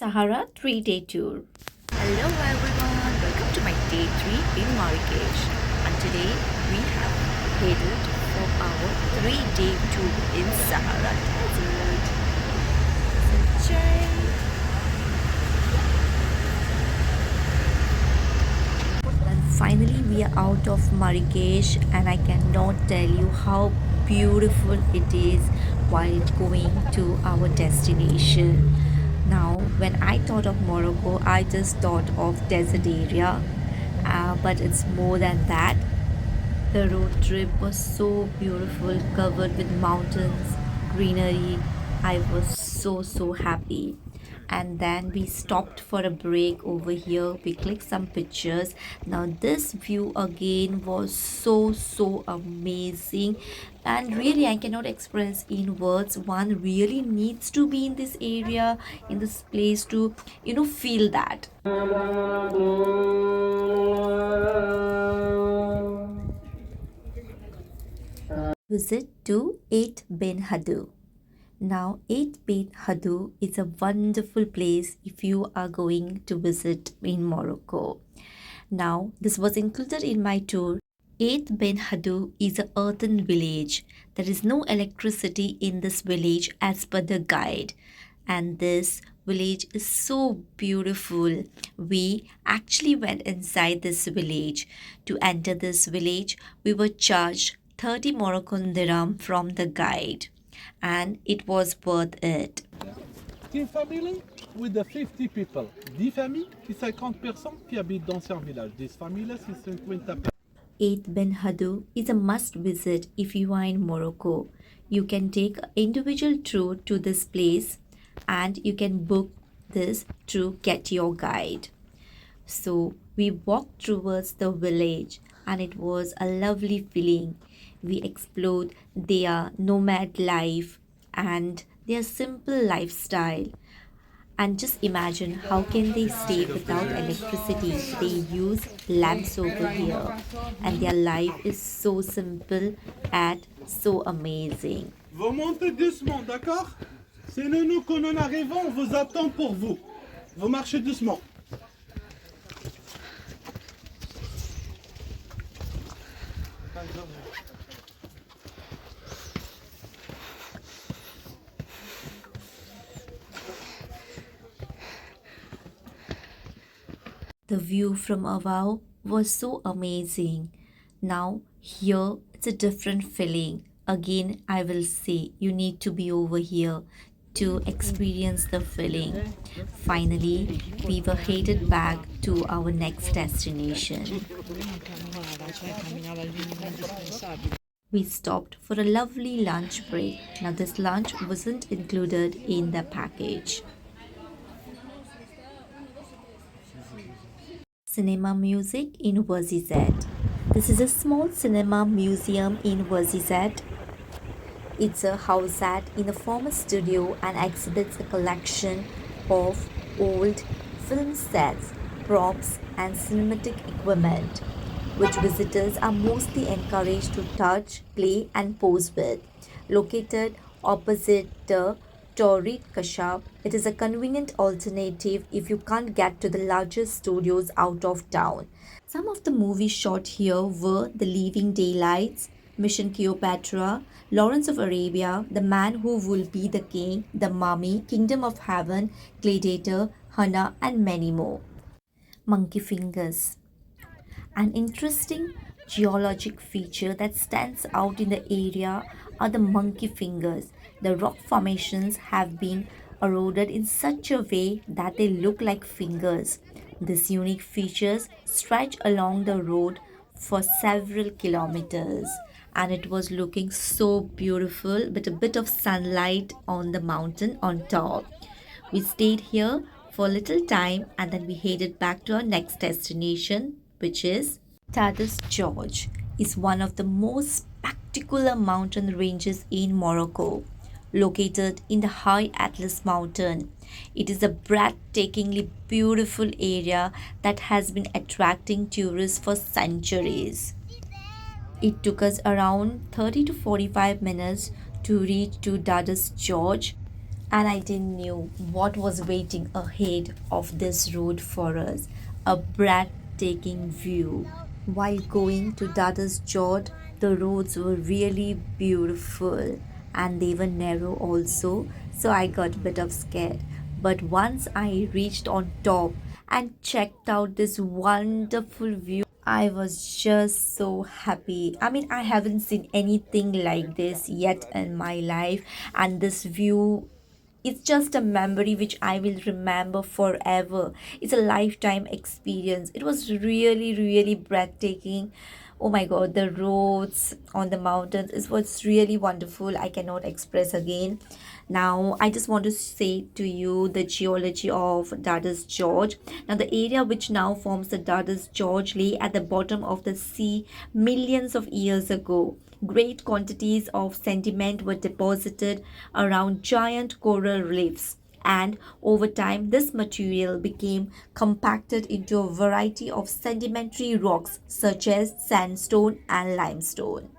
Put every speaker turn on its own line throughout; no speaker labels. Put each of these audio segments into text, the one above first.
SAHRA 3-day tour.
Hello everyone, welcome to my day 3 in Marrakesh. And today we have headed for our 3-day tour in Sahara Desert. So,
And finally, we are out of Marrakesh, and I cannot tell you how beautiful it is while going to our destination. Now, when I thought of Morocco, I just thought of desert area, but it's more than that. The road trip was so beautiful, covered with mountains, greenery. I was so happy. And then we stopped for a break over here. We clicked some pictures. Now, this view again was so amazing. And really, I cannot express in words. One really needs to be in this area, in this place to, feel that. Visit to 8 Bin Hadu. Now, 8 Bin Hadu is a wonderful place if you are going to visit in Morocco. Now, this was included in my tour. 8 Bin Hadu is a earthen village. There is no electricity in this village as per the guide. And this village is so beautiful. We actually went inside this village. To enter this village, we were charged 30 Moroccan dirham from the guide, and it was worth it.
C'est une famille with the 50 people. 10 familles qui 50 personnes qui habitent dans ce village. 10 familles, c'est 50 personnes.
8 Ben Hadu is a must visit if you are in Morocco. You can take an individual tour to this place and you can book this through Get Your Guide. So we walked towards the village and it was a lovely feeling. We explored their nomad life and their simple lifestyle. And just imagine how can they stay without electricity? They use lamps over here and their life is so simple and so amazing.
Vous montez doucement, d'accord? C'est nous quand on arrive, on vous attend pour vous. Vous marchez doucement.
The view from above was so amazing. Now, here it's a different feeling. Again, I will say you need to be over here to experience the feeling. Finally, we were headed back to our next destination. We stopped for a lovely lunch break. Now, this lunch wasn't included in the package. Cinema Music in Warzizat. This is a small cinema museum in Warzizat. It's a housat in a former studio and exhibits a collection of old film sets, props, and cinematic equipment, which visitors are mostly encouraged to touch, play, and pose with. Located opposite the Taurid Kashaf, it is a convenient alternative if you can't get to the largest studios out of town. Some of the movies shot here were The Leaving Daylights, Mission Cleopatra, Lawrence of Arabia, The Man Who Will Be the King, The Mummy, Kingdom of Heaven, Gladiator, Hannah, and many more. Monkey Fingers. An interesting geologic feature that stands out in the area are the monkey fingers. The rock formations have been eroded in such a way that they look like fingers. These unique features stretch along the road for several kilometers, and it was looking so beautiful with a bit of sunlight on the mountain on top. We stayed here for a little time and then we headed back to our next destination, which is Tadas George. Is one of the most spectacular mountain ranges in Morocco, located in the high Atlas mountain. It is a breathtakingly beautiful area that has been attracting tourists for centuries. It took us around 30 to 45 minutes to reach to Tadas George, and I didn't knew what was waiting ahead of this road for us. A breathtaking view. While going to Dada's Jord, the roads were really beautiful and they were narrow also, so I got a bit of scared. But once I reached on top and checked out this wonderful view, I was just so happy. I mean, I haven't seen anything like this yet in my life, and this view, it's just a memory which I will remember forever. It's a lifetime experience. It was really, really breathtaking. Oh my god, the roads on the mountains, it was really wonderful. I cannot express again. Now, I just want to say to you the geology of Dada's Gorge. Now, the area which now forms the Dada's Gorge lay at the bottom of the sea millions of years ago. Great quantities of sediment were deposited around giant coral reefs, and over time, this material became compacted into a variety of sedimentary rocks such as sandstone and limestone.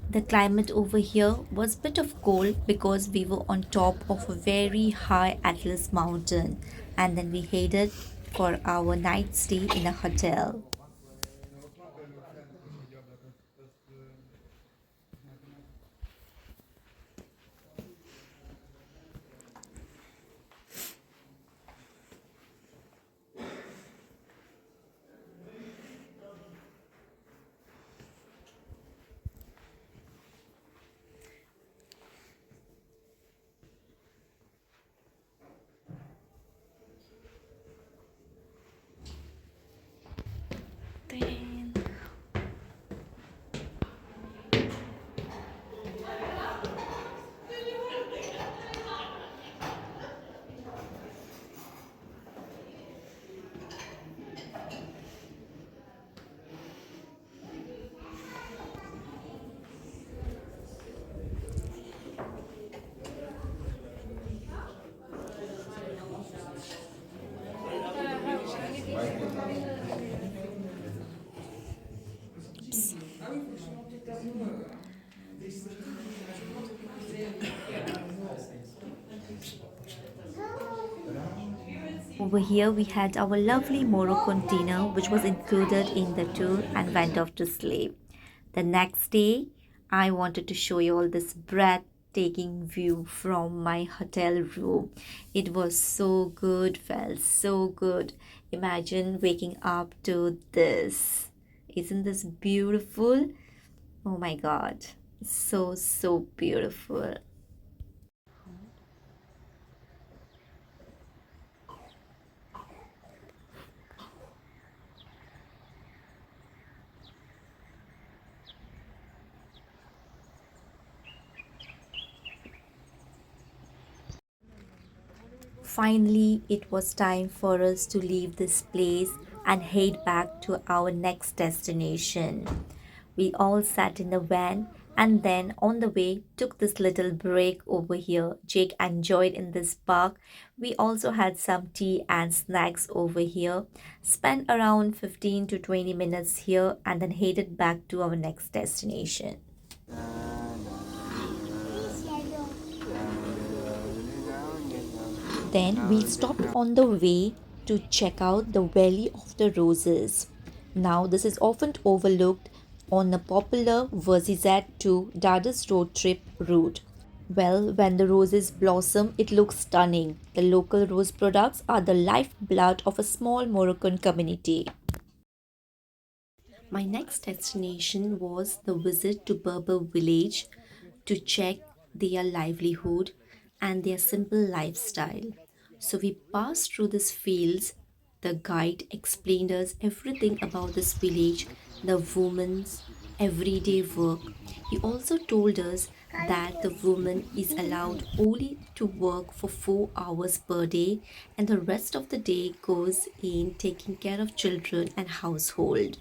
The climate over here was a bit of cold because we were on top of a very high Atlas mountain, and then we headed for our night stay in a hotel.
Then
Over here, we had our lovely Moroccan dinner, which was included in the tour, and went off to sleep. The next day, I wanted to show you all this breathtaking view from my hotel room. It was so good, felt so good. Imagine waking up to this. Isn't this beautiful? Oh my god, so, so beautiful. Finally, it was time for us to leave this place and head back to our next destination. We all sat in the van and then on the way took this little break over here. Jake enjoyed in this park. We also had some tea and snacks over here. Spent around 15 to 20 minutes here and then headed back to our next destination. Then we stopped on the way to check out the Valley of the Roses. Now, this is often overlooked on the popular Verzizat to Dada's road trip route. Well, when the roses blossom, it looks stunning. The local rose products are the lifeblood of a small Moroccan community. My next destination was the visit to Berber village to check their livelihood and their simple lifestyle. So we passed through these fields. The guide explained us everything about this village, the woman's everyday work. He also told us that the woman is allowed only to work for 4 hours per day and the rest of the day goes in taking care of children and household.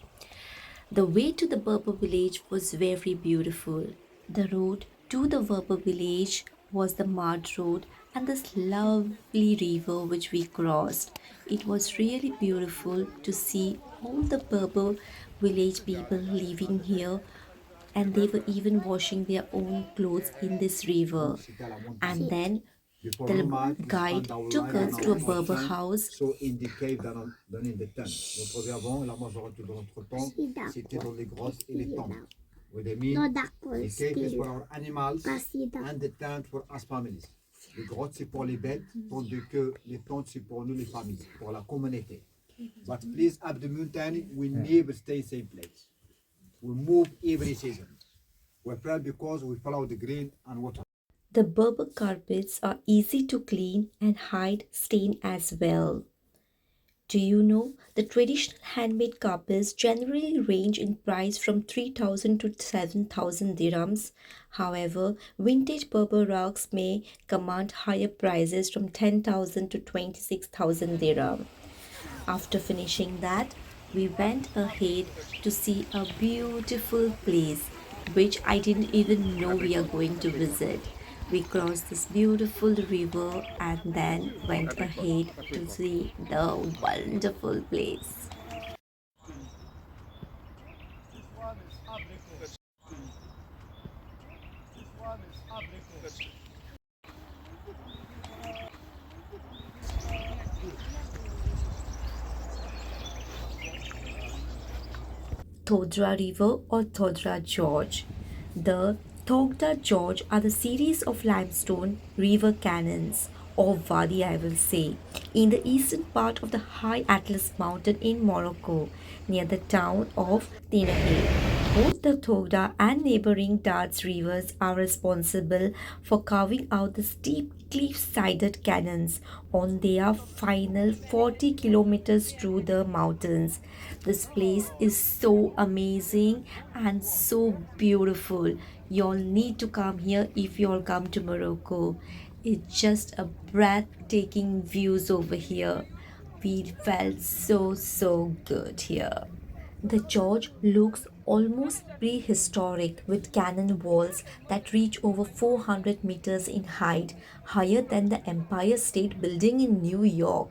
The way to the Berber village was very beautiful. The road to the Berber village was the mud road and this lovely river which we crossed. It was really beautiful to see all the Berber village people living here, and they were even washing their own clothes in this river. And then the guide took us to a Berber house.
So in the cave than in the tent. Notre vie avant, la majorité de notre temps, c'était dans les grottes et les tentes. With the mean, the cave is for our animals and the tent for us families. Les grottes c'est pour les bêtes, tandis que les tentes c'est pour nous les familles, pour la communauté. But please, up the mountain, we never stay same place. We move every season. We're proud because we follow the green and water.
The Berber carpets are easy to clean and hide stain as well. Do you know the traditional handmade carpets generally range in price from 3,000 to 7,000 dirhams? However, vintage Berber rugs may command higher prices from 10,000 to 26,000 dirham. After finishing that, we went ahead to see a beautiful place which I didn't even know we are going to visit. We crossed this beautiful river and then went ahead to see the wonderful place. Thodra River or Thodra Gorge. The Thodra Gorge are the series of limestone river canyons, or wadi I will say, in the eastern part of the high Atlas mountain in Morocco, near the town of Tinahe. Both the Thodra and neighboring Darts rivers are responsible for carving out the steep cliff-sided canyons on their final 40 kilometers through the mountains. This place is so amazing and so beautiful. You'll need to come here if you'll come to Morocco. It's just a breathtaking views over here. We felt so good here. The George looks almost prehistoric with cannon walls that reach over 400 meters in height, higher than the Empire State Building in New York.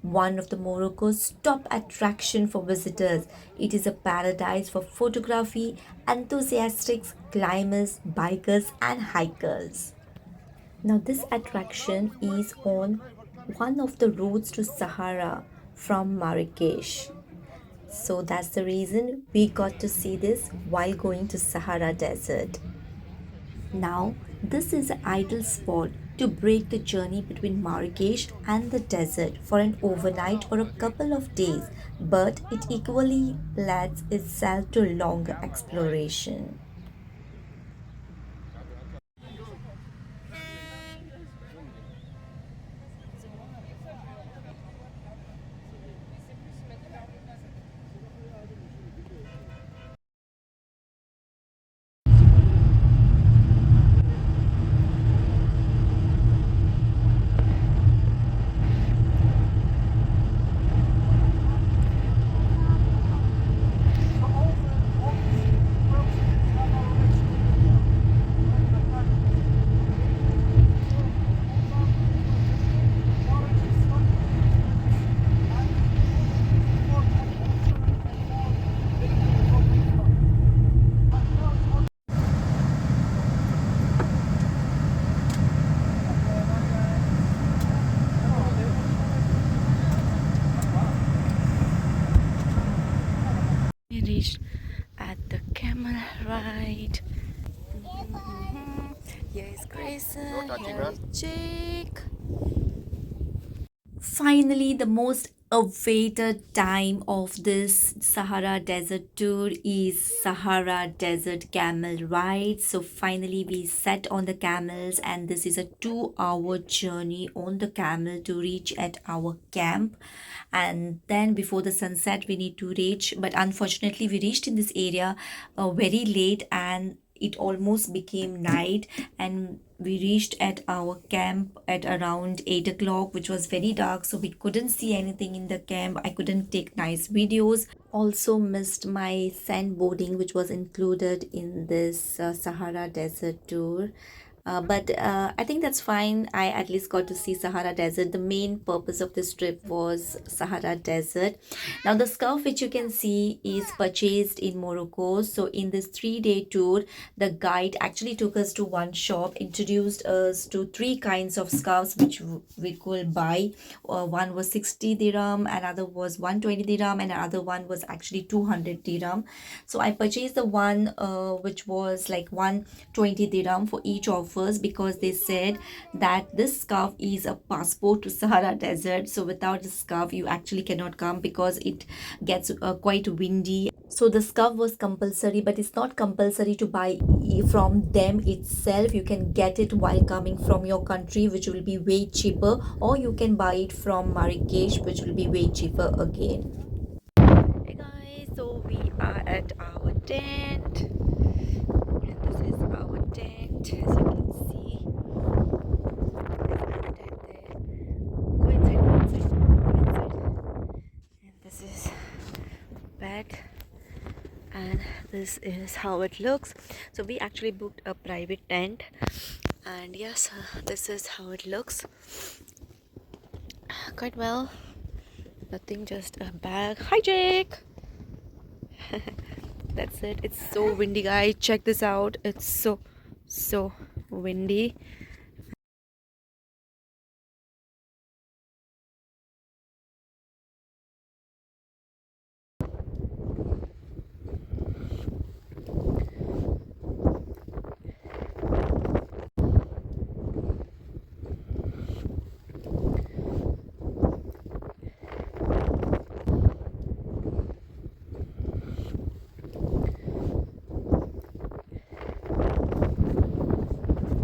One of the Morocco's top attraction for visitors, it is a paradise for photography enthusiasts, climbers, bikers and hikers. Now this attraction is on one of the roads to Sahara from Marrakesh. So that's the reason we got to see this while going to Sahara Desert. Now, this is an ideal spot to break the journey between Marrakesh and the desert for an overnight or a couple of days, but it equally lends itself to longer exploration.
We reached at the camel ride. Here is Grayson, here is Jake.
Finally, the most awaited time of this Sahara Desert tour is Sahara Desert Camel Ride. So, finally, we sat on the camels, and this is a 2 hour journey on the camel to reach at our camp. And then, before the sunset, we need to reach, but unfortunately, we reached in this area very late and it almost became night, and we reached at our camp at around 8 o'clock, which was very dark, so we couldn't see anything in the camp. I couldn't take nice videos. Also missed my sandboarding, which was included in this Sahara Desert tour. But I think that's fine. I at least got to see Sahara Desert. The main purpose of this trip was Sahara Desert. Now, the scarf which you can see is purchased in Morocco. So, in this 3 day tour, the guide actually took us to one shop, introduced us to three kinds of scarves which we could buy. One was 60 dirham, another was 120 dirham, and another one was actually 200 dirham. So, I purchased the one which was like 120 dirham for each of us because they said that this scarf is a passport to Sahara Desert. So without the scarf, you actually cannot come because it gets quite windy. So the scarf was compulsory, but it's not compulsory to buy from them itself. You can get it while coming from your country, which will be way cheaper, or you can buy it from Marrakesh, which will be way cheaper again.
Hey guys, so we are at our tent, and this is our tent. As you can see, there's another tent there. Go inside, go inside, go inside. And this is bed, and this is how it looks. So we actually booked a private tent, and yes, this is how it looks. Quite well. Nothing, just a bag. Hi, Jake. That's it. It's so windy, guys. Check this out. It's so windy.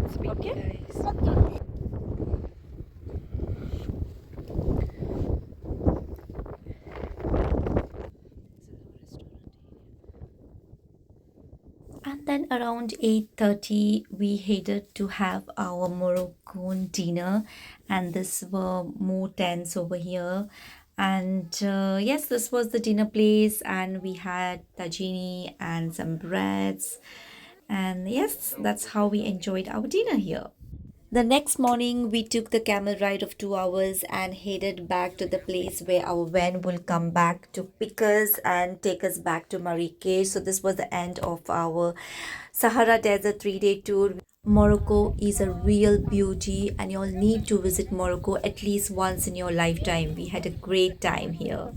It's windy, guys.
And then around 8:30, we headed to have our Moroccan dinner, and this were more tents over here. And yes, this was the dinner place, and we had tagini and some breads. And yes, that's how we enjoyed our dinner here. The next morning, we took the camel ride of 2 hours and headed back to the place where our van will come back to pick us and take us back to Marrakech. So, this was the end of our Sahara Desert 3 day tour. Morocco is a real beauty, and you'll need to visit Morocco at least once in your lifetime. We had a great time here.